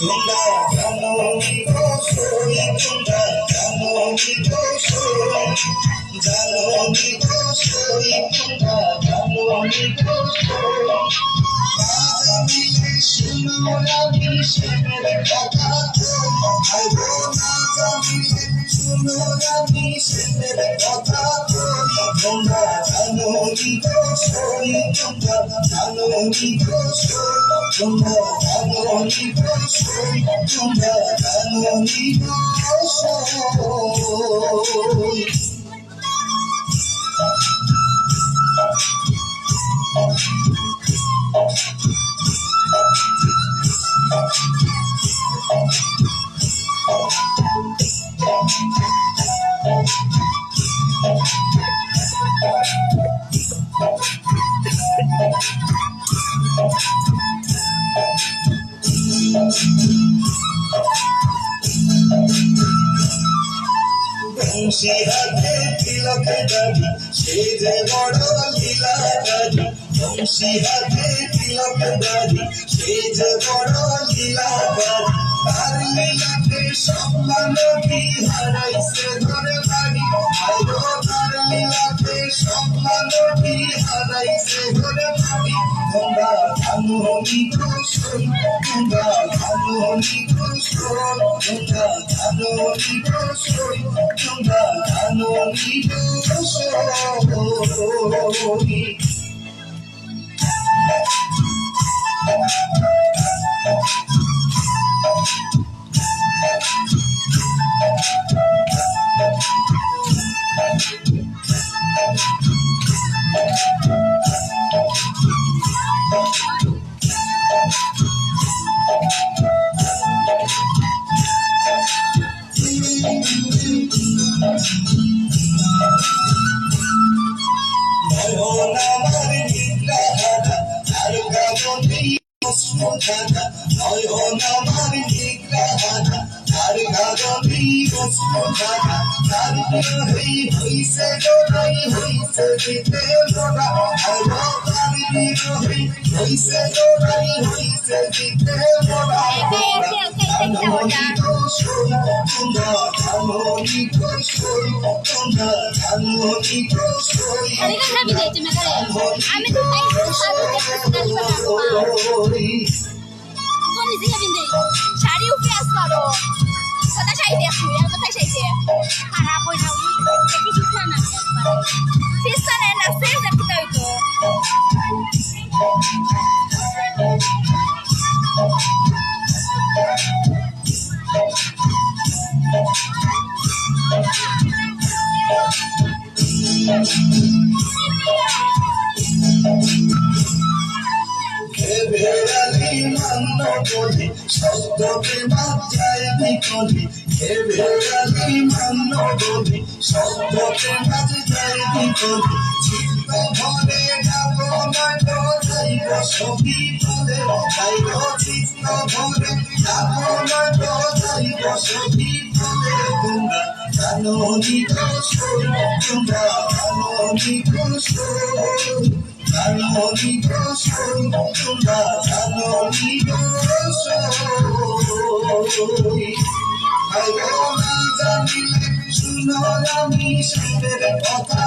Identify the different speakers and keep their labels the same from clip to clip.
Speaker 1: তোমরা জানো নিকোষই তোমরা জানো নিকোষই জানো নিকোষই তোমরা জানো নিকোষই আজ মিলে শুনো আমি সেনের কথা আইবো না জানিলে শুনো আমি সেনের কথা তোমরা জানো নিকোষই তোমরা জানো নিকোষই তোমরা জানো নিকোষই তোমরা জানো নিকোষই বংশী হাতে তিলক দাবি সে যে বড় লীলাকারী বংশী হাতে তিলক দাবি সে যে বড় লীলাকারী তার লীলাতে সম্মান কি হারাইছে ধরে বাড়ি আইরো তার লীলাতে সম্মান কি হারাইছে ধরে বাড়ি তোমরা জানো নিকোষই তোমরা জানো নিকোষই তোমরা জানো নিকোষই তোমরা জানো নিকোষই নয়ন আমার নিদ্রাহারা তার গাবনে অশ্রুধারা নয়ন আমার নিদ্রাহারা তার গাবনে অশ্রুধারা তার বিরহে হইছে গোড়াই হইছে জিতে গোড়া আলো তার বিরহে হইছে গোড়াই হইছে জিতে গোড়া জানো নিকোষই তোমরা জানো নিকোষই তোমরা জানো নিকোষই
Speaker 2: আমি তো শাড়ি উঠে আসলো কথা শাড়ি দেখি কথা শাড়ি খারাপ হয়ে যাও কিছু না পিছনে না সে দেখতে হইতো
Speaker 1: বেড়ালি মান্য বলি শব্দকে মাত্রায় বিকলি হে বেড়ালি মান্য বলি শব্দকে মাত্রায় বিকলি চিত্ত ভরে গাব নাট যাইব সখী ফলে যাইব চিত্ত ভরে গাব নাট যাইব সখী ফলে তোমরা জানো নিকোষই তোমরা জানো নিকোষই জানো নিকোষই তোমরা জানো নিকোষই আইবো না জানিলে শুনো আমি সেনের কথা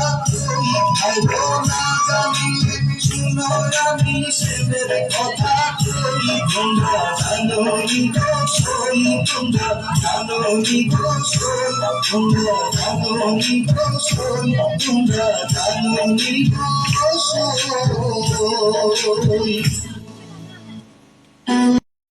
Speaker 1: আইবো না জানিলে শুনো আমি সেনের কথা তোমরা জানো নিকোষই তোমরা জানো নিকোষই তোমরা জানো নিকোষই তোমরা জানো নিকোষই